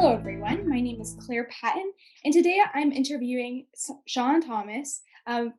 Hello, everyone. My name is Claire Patton, and today I'm interviewing Sean Thomas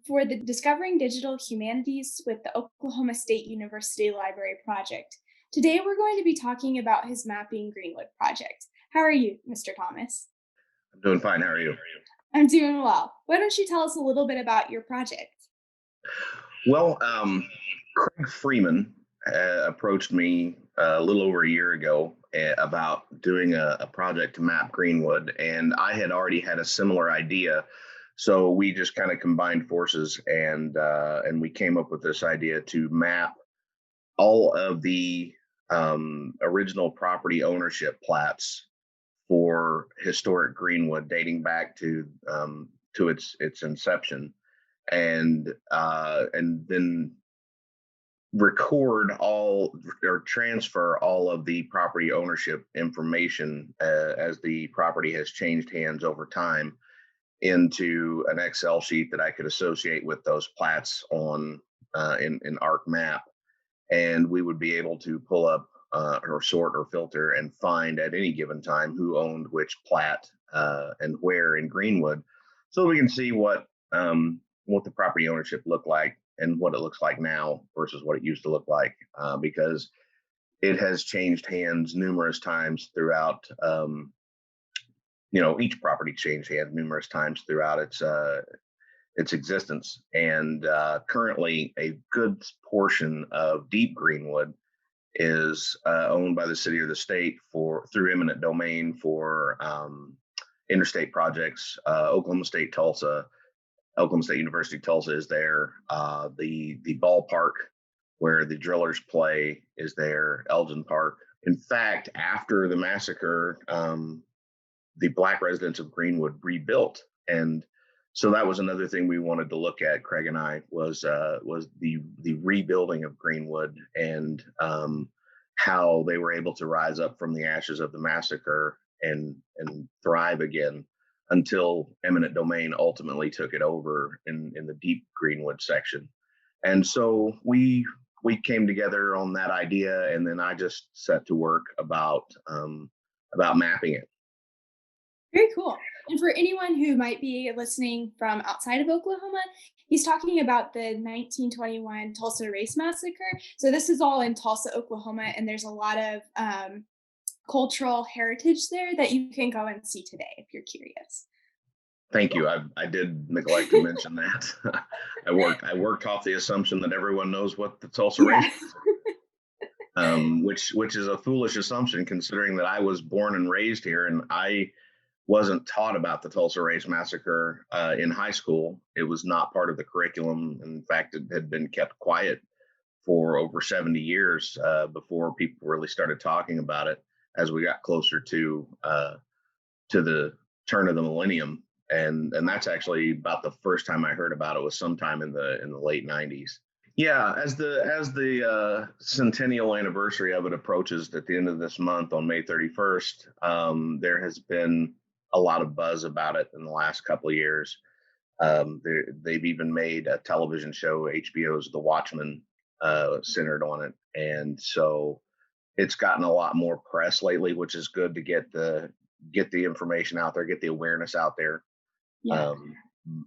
for the Discovering Digital Humanities with the Oklahoma State University Library project. Today, we're going to be talking about his Mapping Greenwood project. How are you, Mr. Thomas? I'm doing fine. How are you? I'm doing well. Why don't you tell us a little bit about your project? Well, Craig Freeman approached me a little over a year ago about doing a project to map Greenwood, and I had already had a similar idea. So we just kind of combined forces, and we came up with this idea to map all of the original property ownership plats for historic Greenwood, dating back to its inception, and then record all or transfer all of the property ownership information as the property has changed hands over time into an Excel sheet that I could associate with those plats on in ArcMap, and we would be able to pull up or sort or filter and find at any given time who owned which plat and where in Greenwood, so we can see what the property ownership looked like and what it looks like now versus what it used to look like, because it has changed hands numerous times throughout. Each property changed hands numerous times throughout its existence, and currently a good portion of Deep Greenwood is owned by the city or the state for through eminent domain for interstate projects. Oklahoma State University Tulsa is there. The ballpark where the drillers play is there. Elgin Park. In fact, after the massacre, the Black residents of Greenwood rebuilt, and so that was another thing we wanted to look at. Craig and I was the rebuilding of Greenwood, and how they were able to rise up from the ashes of the massacre and thrive again until eminent domain ultimately took it over in the Deep Greenwood section. And so we came together on that idea, and then I just set to work about mapping it. Very cool. And for anyone who might be listening from outside of Oklahoma, he's talking about the 1921 Tulsa Race Massacre. So this is all in Tulsa, Oklahoma, and there's a lot of cultural heritage there that you can go and see today if you're curious. Thank you. I did neglect to mention that. I worked off the assumption that everyone knows what the Tulsa Race, Yeah. which is a foolish assumption considering that I was born and raised here, and I wasn't taught about the Tulsa Race Massacre in high school. It was not part of the curriculum. In fact, it had been kept quiet for over 70 years before people really started talking about it as we got closer to the turn of the millennium. And that's actually about the first time I heard about it was sometime in the late 90s. Yeah, as the centennial anniversary of it approaches at the end of this month on May 31st, there has been a lot of buzz about it in the last couple of years. They've even made a television show, HBO's The Watchmen, centered on it, and so it's gotten a lot more press lately, which is good to get the information out there, get the awareness out there. Yeah.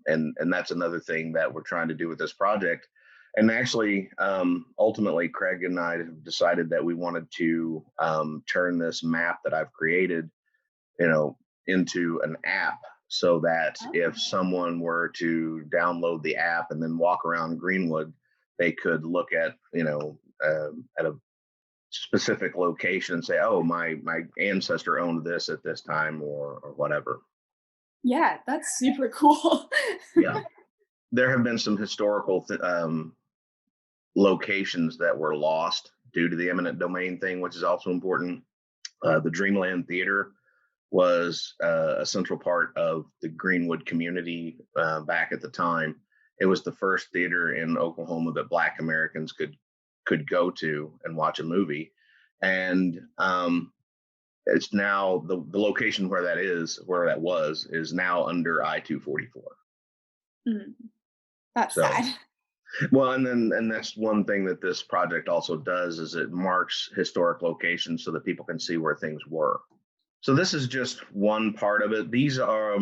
And that's another thing that we're trying to do with this project. And actually, ultimately, Craig and I have decided that we wanted to turn this map that I've created, into an app, so that if someone were to download the app and then walk around Greenwood, they could look at a specific location and say, "Oh, my ancestor owned this at this time," or whatever. Yeah, that's super cool. Yeah, there have been some historical locations that were lost due to the eminent domain thing, which is also important. The Dreamland Theater was a central part of the Greenwood community back at the time. It was the first theater in Oklahoma that Black Americans could go to and watch a movie, and it's now the location where that was is now under I-244. Mm, that's So, sad. well, and that's one thing that this project also does is it marks historic locations so that people can see where things were. So this is just one part of it. These are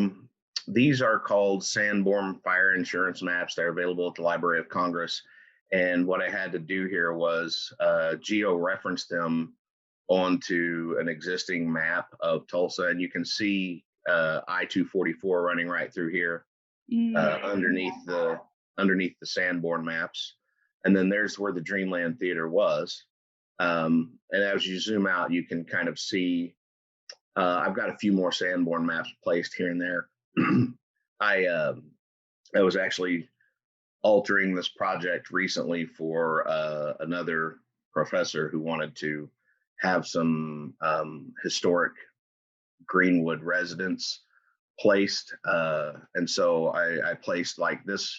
called Sanborn fire insurance maps. They're available at the Library of Congress. And what I had to do here was geo-reference them onto an existing map of Tulsa, and you can see I-244 running right through here underneath the Sanborn maps. And then there's where the Dreamland Theater was. And as you zoom out, you can kind of see. I've got a few more Sanborn maps placed here and there. I was actually altering this project recently for another professor who wanted to have some historic Greenwood residents placed, and so I placed like this.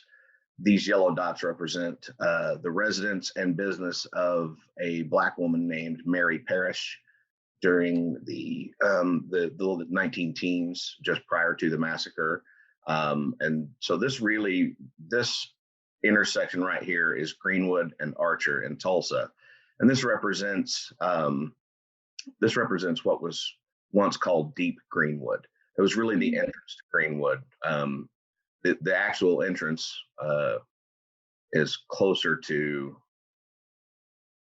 These yellow dots represent the residence and business of a Black woman named Mary Parrish during the 19 teens, just prior to the massacre. And so this intersection right here is Greenwood and Archer in Tulsa, and this represents what was once called Deep Greenwood. It was really the entrance to Greenwood. The actual entrance is closer to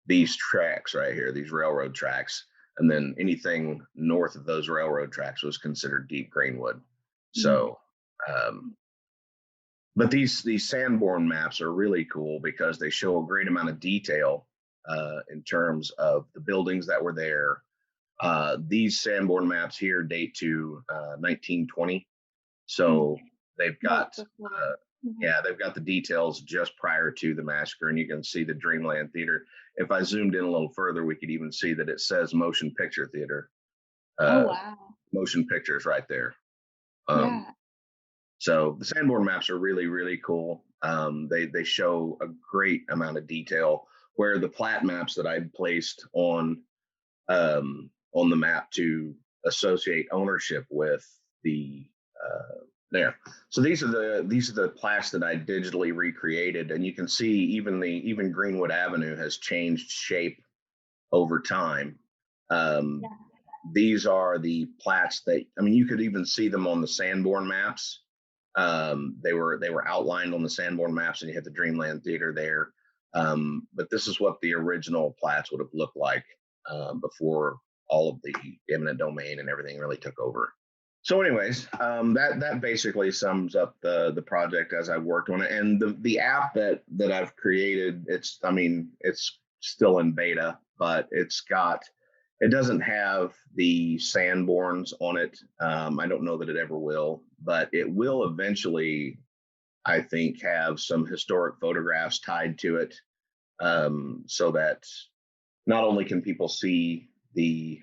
these tracks right here, these railroad tracks, and then anything north of those railroad tracks was considered Deep Greenwood. So, but these Sanborn maps are really cool because they show a great amount of detail in terms of the buildings that were there. These Sanborn maps here date to 1920, so they've got they've got the details just prior to the massacre, and you can see the Dreamland Theater. If I zoomed in a little further, we could even see that it says Motion Picture Theater. Oh wow! Motion pictures right there. Yeah. So the Sanborn maps are really, really cool. They show a great amount of detail, where the plat maps that I placed on the map to associate ownership with the there. So these are the plats that I digitally recreated, and you can see even Greenwood Avenue has changed shape over time. These are the plats that, I mean, you could even see them on the Sanborn maps. They were outlined on the Sanborn maps, and you had the Dreamland Theater there. But this is what the original plats would have looked like before all of the eminent domain and everything really took over. So, anyways, that basically sums up the project as I worked on it, and the app that I've created. It's still in beta, but it doesn't have the Sanborns on it. I don't know that it ever will, but it will eventually, I think, have some historic photographs tied to it, so that not only can people see the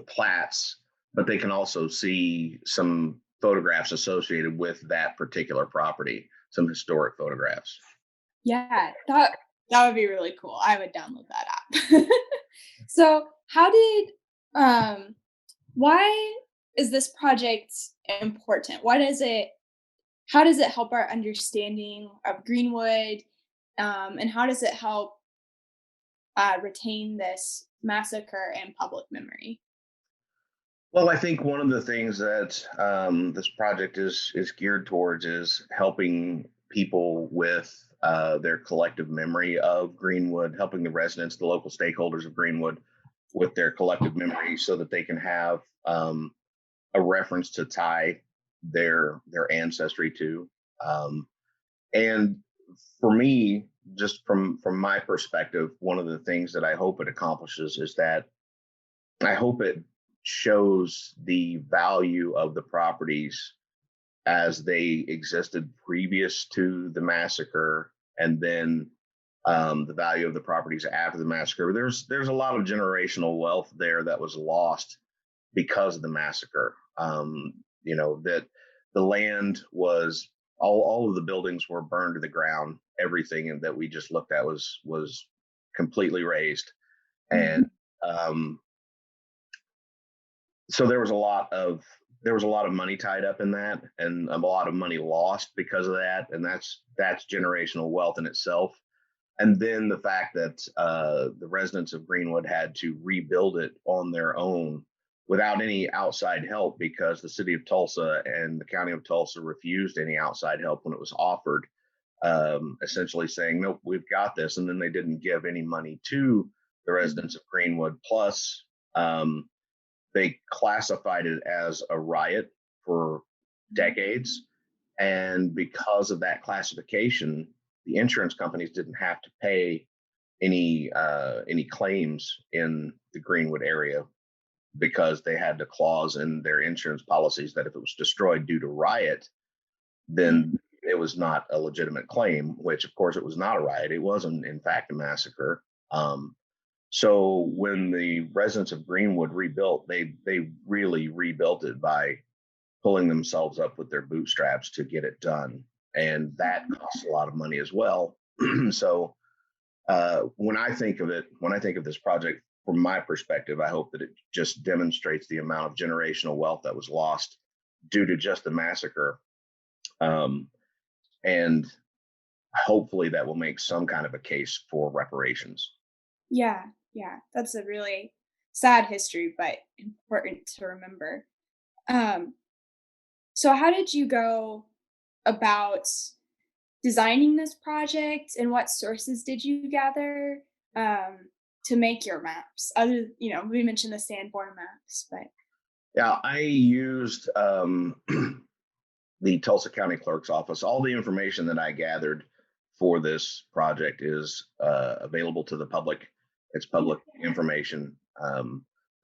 plats, but they can also see some photographs associated with that particular property, some historic photographs. Yeah, that would be really cool. I would download that app. So, why is this project important? How does it help our understanding of Greenwood, and how does it help retain this massacre in public memory? Well, I think one of the things that this project is geared towards is helping people with their collective memory of Greenwood, helping the residents, the local stakeholders of Greenwood, with their collective memory, so that they can have a reference to tie their ancestry to. And for me, just from my perspective, one of the things that I hope it accomplishes is that I hope it shows the value of the properties as they existed previous to the massacre, and then the value of the properties after the massacre. There's a lot of generational wealth there that was lost because of the massacre. That the land was all of the buildings were burned to the ground. Everything that we just looked at was completely razed, and so there was a lot of money tied up in that, and a lot of money lost because of that, and that's generational wealth in itself. And then the fact that the residents of Greenwood had to rebuild it on their own without any outside help because the city of Tulsa and the county of Tulsa refused any outside help when it was offered, essentially saying, nope, we've got this. And then they didn't give any money to the residents of Greenwood. Plus, they classified it as a riot for decades. And because of that classification, the insurance companies didn't have to pay any claims in the Greenwood area because they had the clause in their insurance policies that if it was destroyed due to riot, then it was not a legitimate claim, which of course it was not a riot. It wasn't, in fact, a massacre. So when the residents of Greenwood rebuilt, they really rebuilt it by pulling themselves up with their bootstraps to get it done, and that costs a lot of money as well. So when I think of it, when I think of this project, from my perspective, I hope that it just demonstrates the amount of generational wealth that was lost due to just the massacre. And hopefully that will make some kind of a case for reparations. Yeah, yeah, that's a really sad history, but important to remember. Um, so how did you go about designing this project, and what sources did you gather to make your maps? Other, we mentioned the Sanborn maps, but Yeah, I used the Tulsa County Clerk's office. All the information that I gathered for this project is available to the public. It's public information.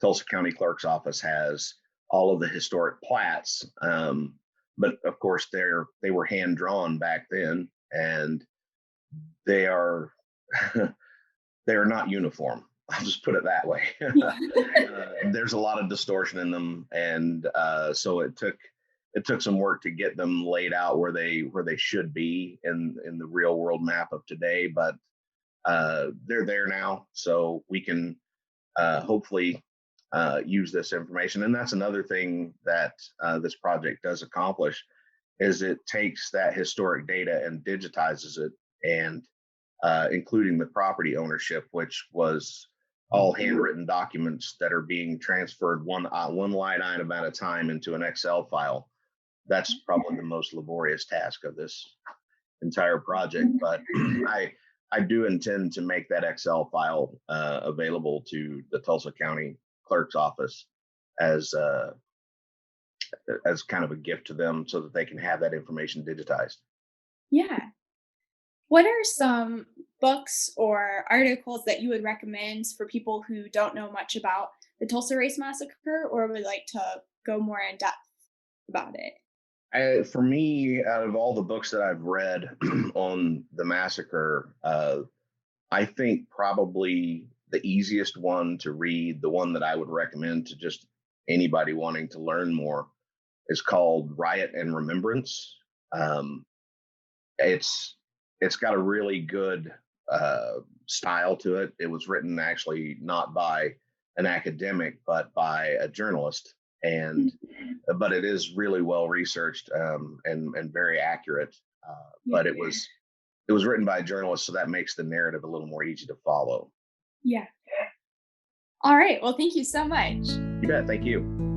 Tulsa County Clerk's office has all of the historic plats, but of course they were hand drawn back then, and they are they are not uniform. I'll just put it that way. There's a lot of distortion in them, and so it took some work to get them laid out where they should be in the real world map of today. But they're there now, so we can hopefully use this information. And that's another thing that this project does accomplish is it takes that historic data and digitizes it, and including the property ownership, which was all handwritten documents that are being transferred one line item at a time into an Excel file. That's probably the most laborious task of this entire project, but I do intend to make that Excel file available to the Tulsa County Clerk's office as kind of a gift to them so that they can have that information digitized. yeah. What are some books or articles that you would recommend for people who don't know much about the Tulsa Race Massacre or would like to go more in depth about it? For me, out of all the books that I've read on the massacre, I think probably the easiest one to read, the one that I would recommend to just anybody wanting to learn more, is called Riot and Remembrance. Um, it's it's got a really good style to it. It was written actually not by an academic, but by a journalist, and but it is really well researched, and very accurate. But it was written by a journalist, so that makes the narrative a little more easy to follow. Yeah. All right. Well, thank you so much. You bet. Thank you.